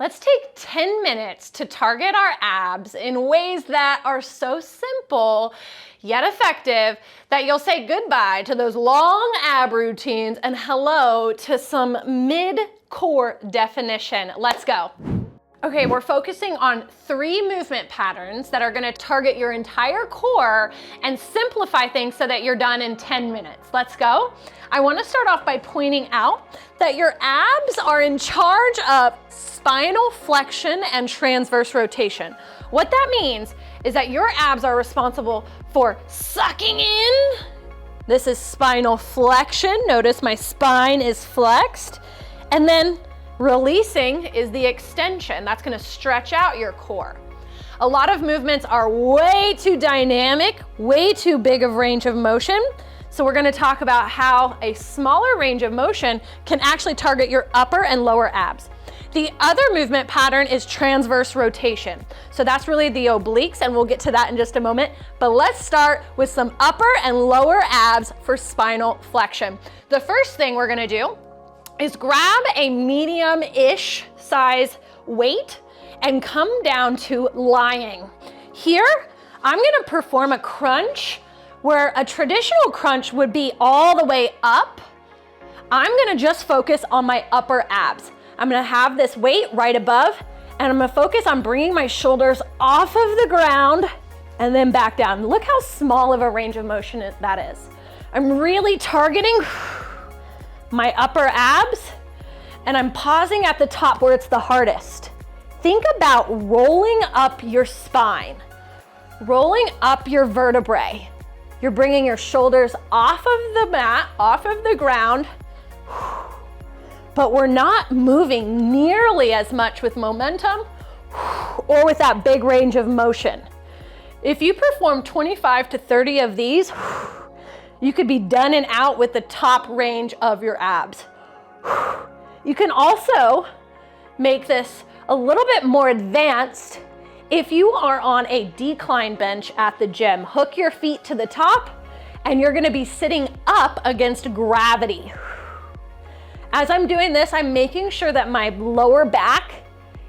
Let's take 10 minutes to target our abs in ways that are so simple yet effective that you'll say goodbye to those long ab routines and hello to some mid-core definition. Let's go. Okay, we're focusing on 3 movement patterns that are gonna target your entire core and simplify things so that you're done in 10 minutes. Let's go. I wanna start off by pointing out that your abs are in charge of spinal flexion and transverse rotation. What that means is that your abs are responsible for sucking in. This is spinal flexion. Notice my spine is flexed. And then releasing is the extension. That's gonna stretch out your core. A lot of movements are way too dynamic, way too big of range of motion. So we're gonna talk about how a smaller range of motion can actually target your upper and lower abs. The other movement pattern is transverse rotation. So that's really the obliques, and we'll get to that in just a moment. But let's start with some upper and lower abs for spinal flexion. The first thing we're gonna do is grab a medium-ish size weight and come down to lying. Here, I'm gonna perform a crunch where a traditional crunch would be all the way up. I'm gonna just focus on my upper abs. I'm gonna have this weight right above, and I'm gonna focus on bringing my shoulders off of the ground and then back down. Look how small of a range of motion that is. I'm really targeting my upper abs, and I'm pausing at the top where it's the hardest. Think about rolling up your spine, rolling up your vertebrae. You're bringing your shoulders off of the mat, off of the ground, but we're not moving nearly as much with momentum or with that big range of motion. If you perform 25 to 30 of these, you could be done and out with the top range of your abs. You can also make this a little bit more advanced if you are on a decline bench at the gym. Hook your feet to the top, and you're gonna be sitting up against gravity. As I'm doing this, I'm making sure that my lower back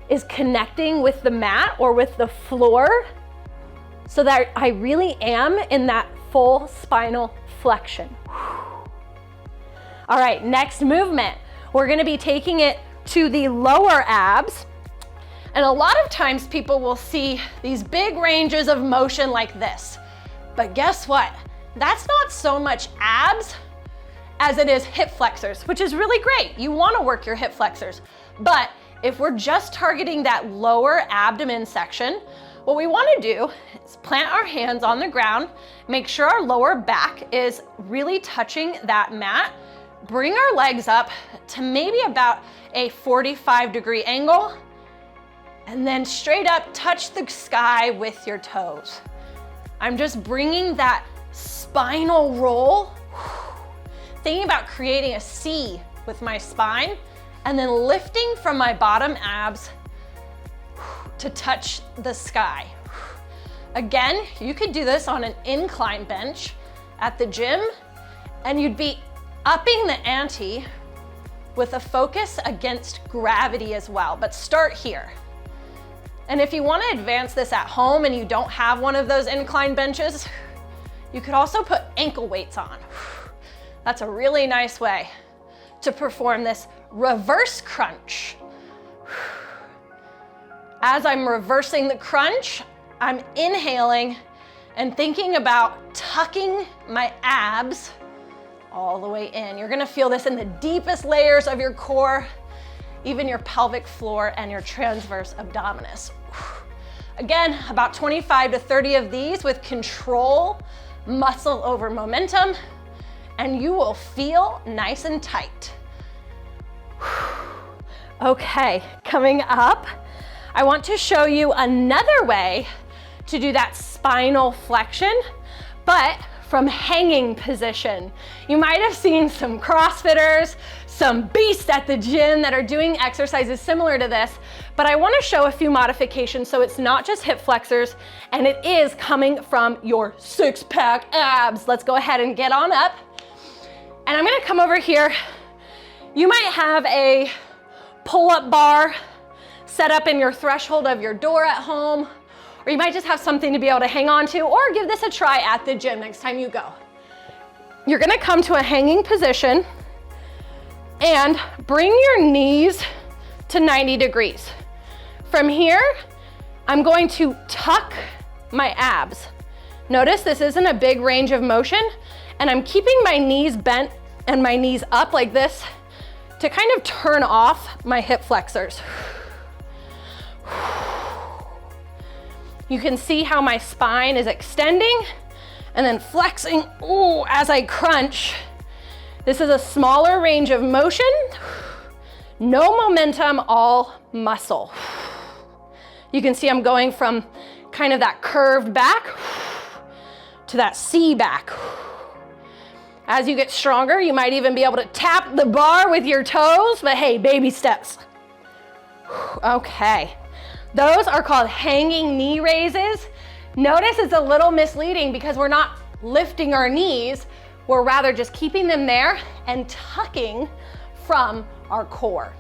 is connecting with the mat or with the floor so that I really am in that full spinal flexion. All right, next movement. We're gonna be taking it to the lower abs. And a lot of times people will see these big ranges of motion like this. But guess what? That's not so much abs as it is hip flexors, which is really great. You wanna work your hip flexors. But if we're just targeting that lower abdomen section, what we wanna do is plant our hands on the ground, make sure our lower back is really touching that mat, bring our legs up to maybe about a 45-degree angle, and then straight up touch the sky with your toes. I'm just bringing that spinal roll, thinking about creating a C with my spine, and then lifting from my bottom abs to touch the sky. Again, you could do this on an incline bench at the gym, and you'd be upping the ante with a focus against gravity as well, but start here. And if you want to advance this at home and you don't have one of those incline benches, you could also put ankle weights on. That's a really nice way to perform this reverse crunch. As I'm reversing the crunch, I'm inhaling and thinking about tucking my abs all the way in. You're gonna feel this in the deepest layers of your core, even your pelvic floor and your transverse abdominis. Again, about 25 to 30 of these with control, muscle over momentum, and you will feel nice and tight. Okay, coming up, I want to show you another way to do that spinal flexion, but from hanging position. You might have seen some CrossFitters, some beasts at the gym that are doing exercises similar to this, but I want to show a few modifications so it's not just hip flexors and it is coming from your six-pack abs. Let's go ahead and get on up. And I'm gonna come over here. You might have a pull-up bar, set up in your threshold of your door at home, or you might just have something to be able to hang on to, or give this a try at the gym next time you go. You're gonna come to a hanging position and bring your knees to 90 degrees. From here, I'm going to tuck my abs. Notice this isn't a big range of motion, and I'm keeping my knees bent and my knees up like this to kind of turn off my hip flexors. You can see how my spine is extending and then flexing, ooh, as I crunch. This is a smaller range of motion, no momentum, all muscle. You can see I'm going from kind of that curved back to that C back. As you get stronger, you might even be able to tap the bar with your toes, but hey, baby steps. Okay. Those are called hanging knee raises. Notice it's a little misleading because we're not lifting our knees, we're rather just keeping them there and tucking from our core.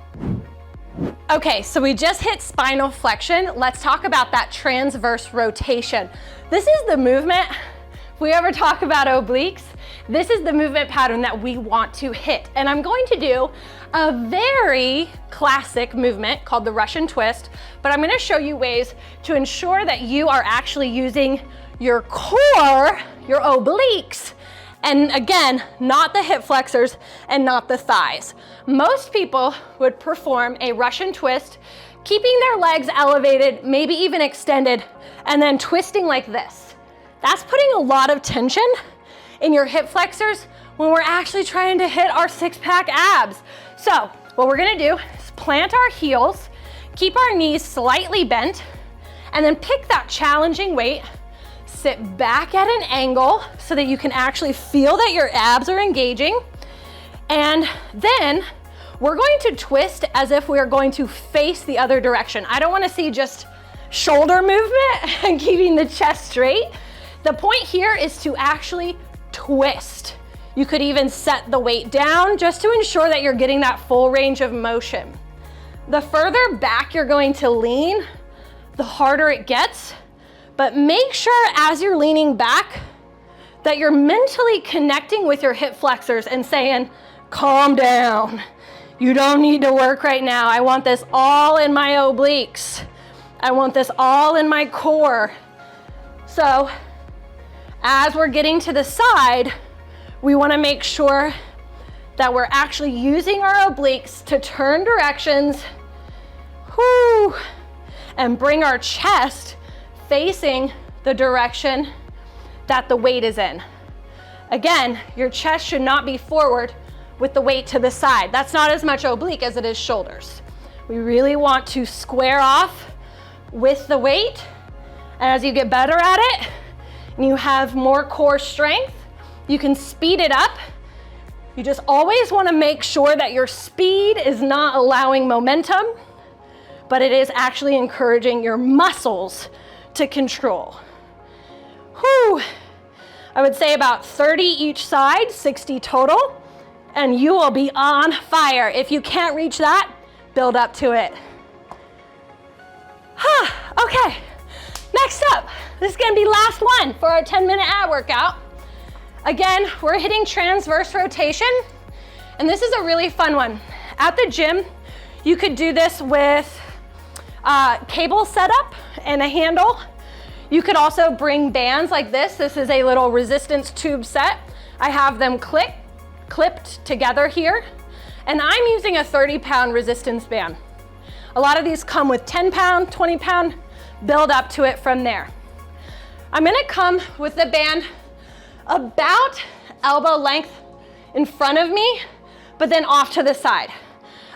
Okay, so we just hit spinal flexion. Let's talk about that transverse rotation. This is the movement, if we ever talk about obliques, this is the movement pattern that we want to hit. And I'm going to do a very classic movement called the Russian twist, but I'm going to show you ways to ensure that you are actually using your core, your obliques, and again, not the hip flexors and not the thighs. Most people would perform a Russian twist, keeping their legs elevated, maybe even extended, and then twisting like this. That's putting a lot of tension in your hip flexors when we're actually trying to hit our six-pack abs. So what we're gonna do is plant our heels, keep our knees slightly bent, and then pick that challenging weight, sit back at an angle so that you can actually feel that your abs are engaging. And then we're going to twist as if we are going to face the other direction. I don't wanna see just shoulder movement and keeping the chest straight. The point here is to actually twist. You could even set the weight down just to ensure that you're getting that full range of motion. The further back you're going to lean, the harder it gets, but make sure as you're leaning back that you're mentally connecting with your hip flexors and saying, calm down. You don't need to work right now. I want this all in my obliques. I want this all in my core. So as we're getting to the side, we want to make sure that we're actually using our obliques to turn directions, whoo, and bring our chest facing the direction that the weight is in. Again, your chest should not be forward with the weight to the side. That's not as much oblique as it is shoulders. We really want to square off with the weight. And as you get better at it, and you have more core strength, you can speed it up. You just always want to make sure that your speed is not allowing momentum, but it is actually encouraging your muscles to control. Whew. I would say about 30 each side, 60 total, and you will be on fire. If you can't reach that, build up to it. Okay, next up, this is gonna be last one for our 10-minute ab workout. Again, we're hitting transverse rotation, and this is a really fun one. At the gym, you could do this with cable setup and a handle. You could also bring bands like this. This is a little resistance tube set. I have them clipped together here, and I'm using a 30-pound resistance band. A lot of these come with 10-pound, 20-pound, build up to it from there. I'm gonna come with the band about elbow length in front of me, but then off to the side.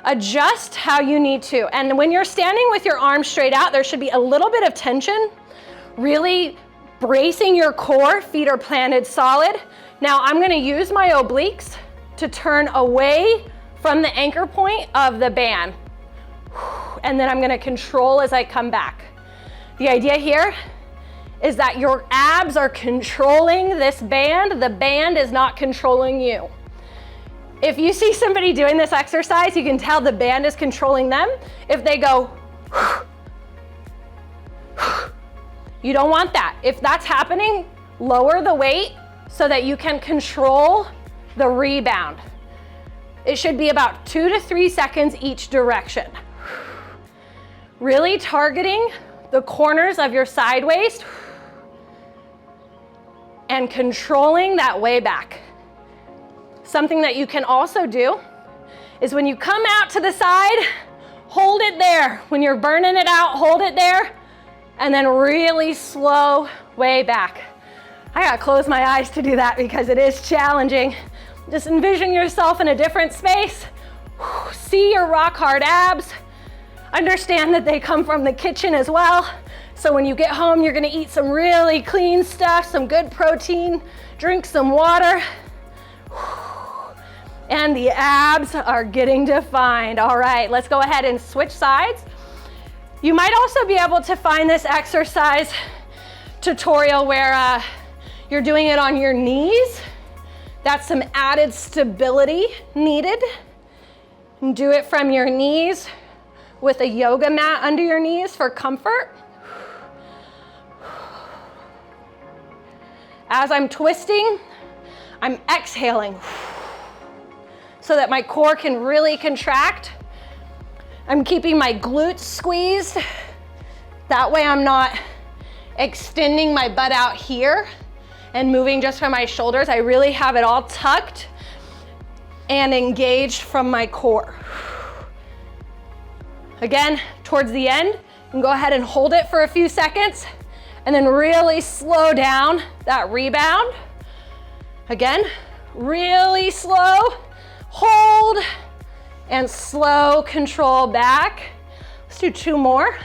Adjust how you need to. And when you're standing with your arms straight out, there should be a little bit of tension, really bracing your core, feet are planted solid. Now I'm gonna use my obliques to turn away from the anchor point of the band. And then I'm gonna control as I come back. The idea here is that your abs are controlling this band. The band is not controlling you. If you see somebody doing this exercise, you can tell the band is controlling them. If they go You don't want that. If that's happening, lower the weight so that you can control the rebound. It should be about 2 to 3 seconds each direction. Really targeting the corners of your side waist and controlling that way back. Something that you can also do is when you come out to the side, hold it there. When you're burning it out, hold it there, and then really slow way back. I gotta close my eyes to do that because it is challenging. Just envision yourself in a different space. See your rock hard abs. Understand that they come from the kitchen as well. So when you get home, you're gonna eat some really clean stuff, some good protein, drink some water. And the abs are getting defined. All right, let's go ahead and switch sides. You might also be able to find this exercise tutorial where you're doing it on your knees. That's some added stability needed. And do it from your knees with a yoga mat under your knees for comfort. As I'm twisting, I'm exhaling so that my core can really contract. I'm keeping my glutes squeezed. That way I'm not extending my butt out here and moving just from my shoulders. I really have it all tucked and engaged from my core. Again, towards the end, you can go ahead and hold it for a few seconds and then really slow down that rebound. Again, really slow, hold, and slow control back. Let's do 2 more.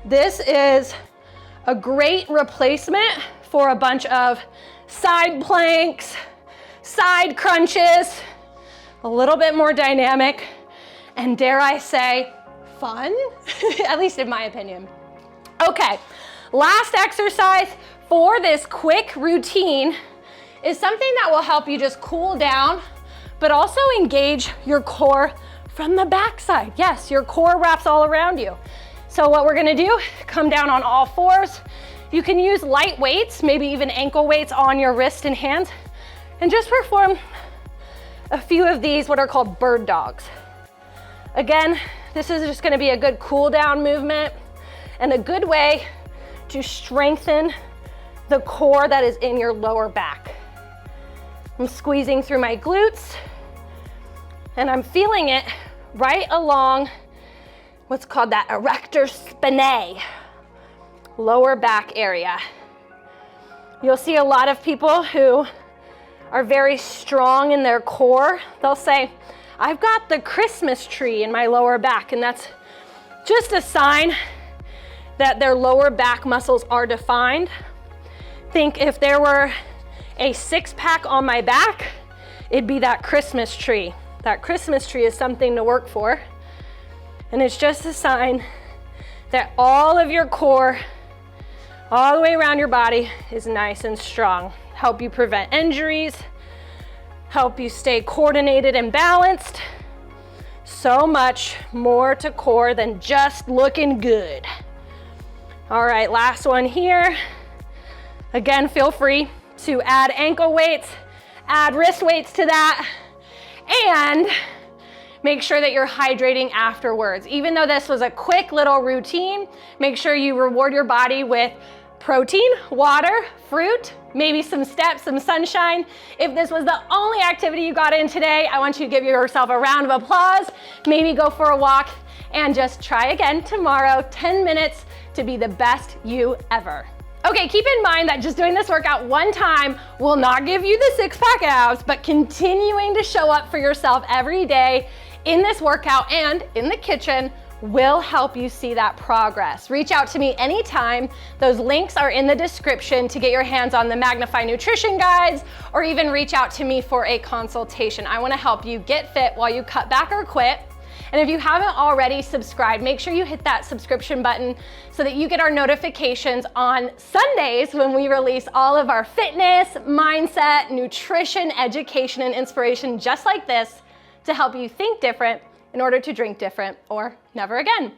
This is a great replacement for a bunch of side planks, side crunches, a little bit more dynamic, and dare I say, fun, at least in my opinion. Okay, last exercise for this quick routine is something that will help you just cool down, but also engage your core from the backside. Yes, your core wraps all around you. So what we're gonna do, come down on all fours. You can use light weights, maybe even ankle weights on your wrist and hands, and just perform a few of these, what are called bird dogs. Again, this is just gonna be a good cool down movement and a good way to strengthen the core that is in your lower back. I'm squeezing through my glutes and I'm feeling it right along what's called that erector spinae, lower back area. You'll see a lot of people who are very strong in their core. They'll say, I've got the Christmas tree in my lower back, and that's just a sign that their lower back muscles are defined. Think if there were a 6-pack on my back, it'd be that Christmas tree. That Christmas tree is something to work for. And it's just a sign that all of your core, all the way around your body, is nice and strong. Help you prevent injuries, help you stay coordinated and balanced. So much more to core than just looking good. All right, last one here. Again, feel free to add ankle weights, add wrist weights to that, and make sure that you're hydrating afterwards. Even though this was a quick little routine, make sure you reward your body with protein, water, fruit, maybe some steps, some sunshine. If this was the only activity you got in today, I want you to give yourself a round of applause, maybe go for a walk, and just try again tomorrow, 10 minutes to be the best you ever. Okay, keep in mind that just doing this workout one time will not give you the 6-pack abs, but continuing to show up for yourself every day in this workout and in the kitchen will help you see that progress. Reach out to me anytime. Those links are in the description to get your hands on the Magnify Nutrition Guides, or even reach out to me for a consultation. I wanna help you get fit while you cut back or quit. And if you haven't already subscribed, make sure you hit that subscription button so that you get our notifications on Sundays when we release all of our fitness, mindset, nutrition, education, and inspiration just like this to help you think different, in order to drink different or never again.